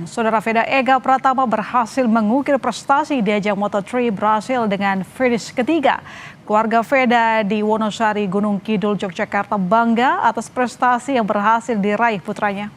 Saudara Veda Ega Pratama berhasil mengukir prestasi di ajang Moto3 Brasil dengan finish ketiga. Keluarga Veda di Wonosari, Gunung Kidul, Yogyakarta bangga atas prestasi yang berhasil diraih putranya.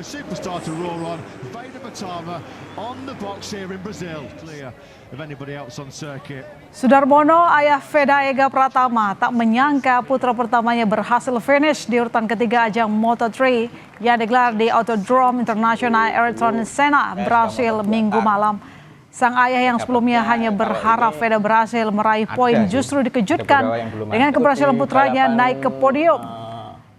A superstar to roar on, Veda Pratama on the box here in Brazil. Clear of anybody else on circuit. Sudarmono, ayah Veda Ega Pratama, tak menyangka putra pertamanya berhasil finish di urutan ketiga ajang Moto3 yang digelar di Autodrome International Ayrton Senna, Brasil Minggu malam. Sang ayah yang sebelumnya hanya berharap Veda berhasil meraih poin justru dikejutkan dengan keberhasilan putranya naik ke podium.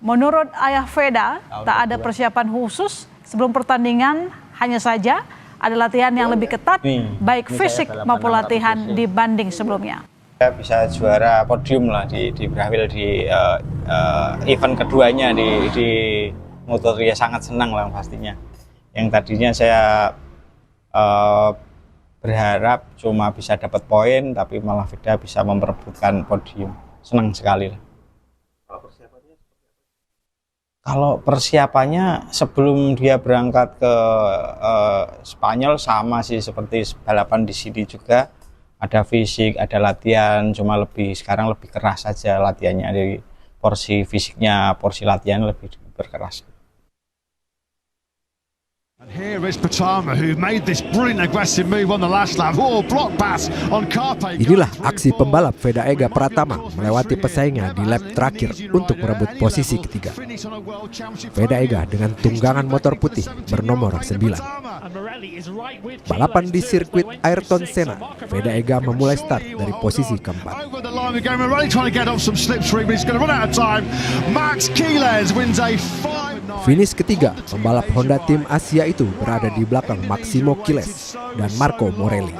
Menurut ayah Veda, tak ada persiapan khusus sebelum pertandingan, hanya saja ada latihan yang lebih ketat, baik fisik maupun latihan dibanding sebelumnya. Saya bisa juara podium lah di Brasil di event keduanya di Moto3, sangat senang lah pastinya. Yang tadinya saya berharap cuma bisa dapat poin, tapi malah Veda bisa memperebutkan podium. Senang sekali lah. Kalau persiapannya sebelum dia berangkat ke Spanyol sama sih seperti balapan di sini juga, ada fisik, ada latihan, cuma sekarang lebih keras saja latihannya, dari porsi fisiknya, porsi latihan lebih berkeras. And here is Pratama, who made this brilliant aggressive move on the last lap. Oh, block pass on Carpe. Inilah aksi pembalap Veda Ega Pratama melewati pesaingnya di lap terakhir untuk merebut posisi ketiga. Veda Ega dengan tunggangan motor putih bernomor 9. Balapan di sirkuit Ayrton Senna, Veda Ega memulai start dari posisi keempat. Finish ketiga, pembalap Honda tim Asia itu berada di belakang Maximo Quiles dan Marco Morelli.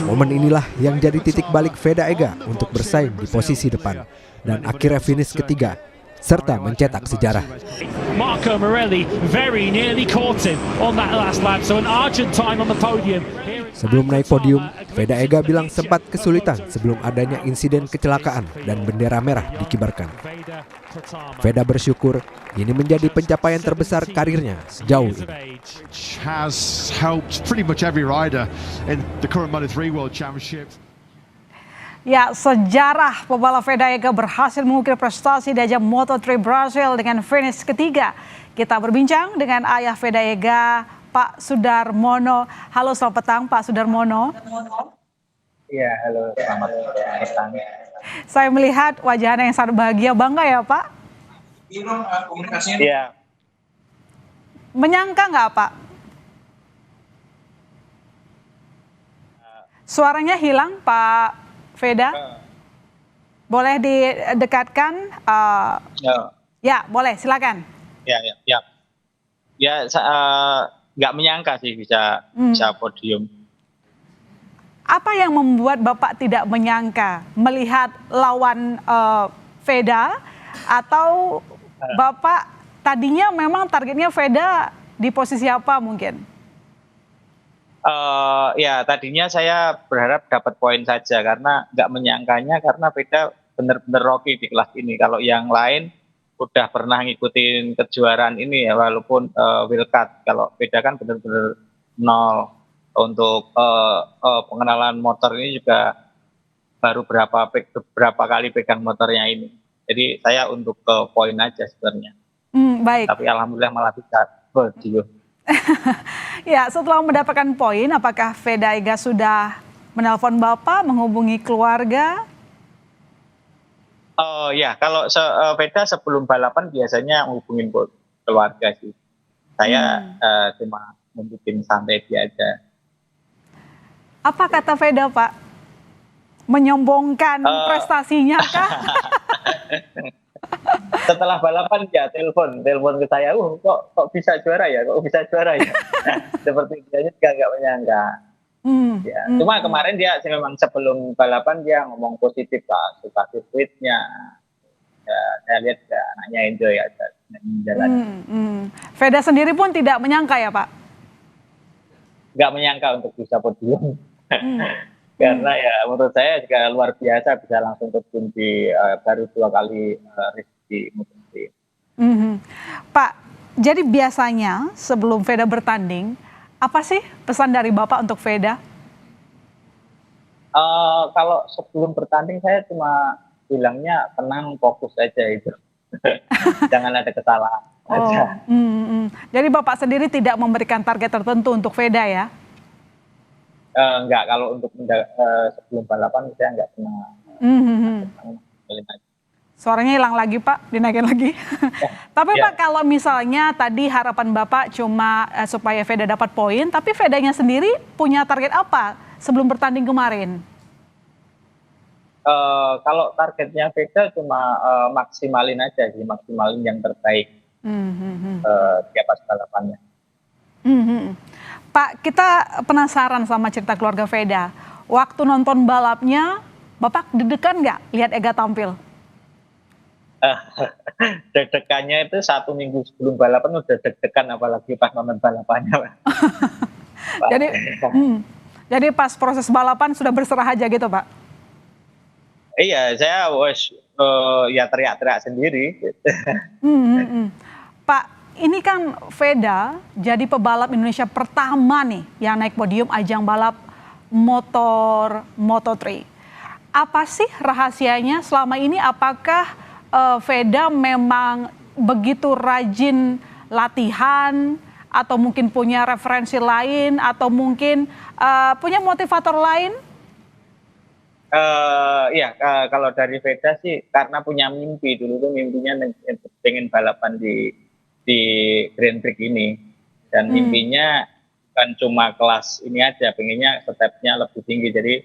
Momen inilah yang jadi titik balik Veda Ega untuk bersaing di posisi depan dan akhirnya finish ketiga serta mencetak sejarah. Marco Morelli very nearly caught him on that last lap, so an Argent time on the podium. Sebelum naik podium, Veda Ega bilang sempat kesulitan sebelum adanya insiden kecelakaan dan bendera merah dikibarkan. Veda bersyukur ini menjadi pencapaian terbesar karirnya sejauh ini. Has helped pretty much every rider in the current Moto3 World Championship. Ya, sejarah pembalap Veda Ega berhasil mengukir prestasi di ajang Moto3 Brasil dengan finish ketiga. Kita berbincang dengan ayah Veda Ega, Pak Sudarmono. Halo, selamat petang Pak Sudarmono. Iya, halo, selamat petang. Saya melihat wajahnya yang sangat bahagia, bangga ya Pak? Iya. Menyangka nggak Pak? Suaranya hilang Pak Veda? Boleh didekatkan? Ya, boleh, silakan. Ya. Ya, nggak menyangka sih bisa podium. Apa yang membuat Bapak tidak menyangka melihat lawan Veda, atau Bapak tadinya memang targetnya Veda di posisi apa mungkin? Ya, tadinya saya berharap dapat poin saja karena nggak menyangkanya karena Veda benar-benar rocky di kelas ini. Kalau yang lain udah pernah ngikutin kejuaraan ini ya, walaupun wildcard. Kalau Veda kan benar-benar nol. Untuk pengenalan motor ini juga baru berapa kali pegang motornya ini. Jadi saya untuk ke poin aja sebenarnya. Baik. Tapi alhamdulillah malah bisa podium. Ya, setelah mendapatkan poin, apakah Veda Ega sudah menelpon Bapak, menghubungi keluarga? Ya, kalau Veda sebelum balapan biasanya menghubungin keluarga sih. Saya cuma membuat santai dia aja. Apa kata Veda Pak? Menyombongkan prestasinya kah? Setelah balapan ya telepon ke saya, kok bisa juara ya, seperti dia juga nggak menyangka. Cuma kemarin dia memang sebelum balapan dia ngomong positif lah, suka sirkuitnya. Ya, saya lihat ya, anaknya enjoy aja jalan. Veda sendiri pun tidak menyangka ya Pak? Nggak menyangka untuk bisa podium. Karena ya menurut saya juga luar biasa bisa langsung terjun di baru 2 kali race di MotoGP. Pak, jadi biasanya sebelum Veda bertanding, apa sih pesan dari Bapak untuk Veda? Kalau sebelum bertanding saya cuma bilangnya tenang, fokus aja itu. Jangan ada kesalahan aja. Jadi Bapak sendiri tidak memberikan target tertentu untuk Veda ya? Enggak, kalau untuk sebelum balapan saya enggak pernah. Suaranya hilang lagi Pak, dinaikin lagi. Tapi Pak, kalau misalnya tadi harapan Bapak cuma supaya Veda dapat poin, tapi Vedanya sendiri punya target apa sebelum bertanding kemarin? Kalau targetnya Veda cuma maksimalin aja sih, maksimalin yang terbaik di atas balapannya. Pak, kita penasaran sama cerita keluarga Veda. Waktu nonton balapnya, Bapak deg-degan nggak lihat Ega tampil? Deg-degannya itu 1 minggu sebelum balapan udah deg-degan, apalagi pas nonton balapannya. Jadi pas proses balapan sudah berserah aja gitu Pak? Iya, saya ya teriak-teriak sendiri. Pak, ini kan Veda jadi pebalap Indonesia pertama nih yang naik podium ajang balap motor Moto3. Apa sih rahasianya selama ini? Apakah Veda memang begitu rajin latihan, atau mungkin punya referensi lain, atau mungkin punya motivator lain? Ya, kalau dari Veda sih karena punya mimpi, dulu tuh mimpinya pengen balapan di Grand Prix ini, dan mimpinya bukan cuma kelas ini aja, pengennya stepnya lebih tinggi. Jadi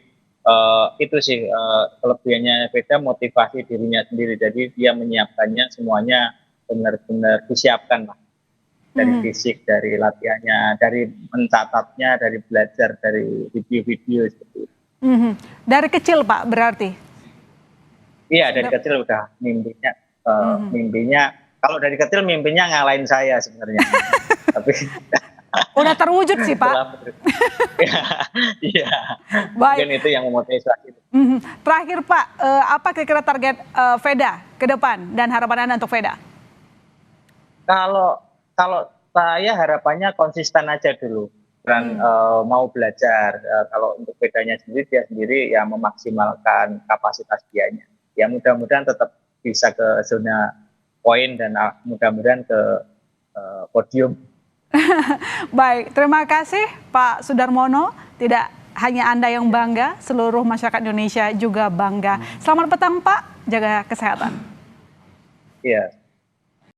itu sih kelebihannya Veda, motivasi dirinya sendiri, jadi dia menyiapkannya semuanya benar-benar disiapkan lah, dari fisik, dari latihannya, dari mencatatnya, dari belajar, dari video-video seperti itu. Dari kecil Pak berarti? Iya, dari kecil udah mimpinya, mimpinya kalau dari kecil mimpinya ngalahin saya sebenarnya. Tapi udah terwujud sih Pak. Iya, Baik. mungkin itu yang memotivasi. Terakhir Pak, apa kira-kira target Veda ke depan dan harapan Anda untuk Veda? Kalau saya harapannya konsisten aja dulu, dan mau belajar. Kalau untuk Vedanya sendiri, dia sendiri ya memaksimalkan kapasitas dianya. Ya mudah-mudahan tetap bisa ke zona poin dan mudah-mudahan ke podium. Baik, terima kasih Pak Sudarmono. Tidak hanya Anda yang bangga, seluruh masyarakat Indonesia juga bangga. Selamat petang Pak, jaga kesehatan. Iya.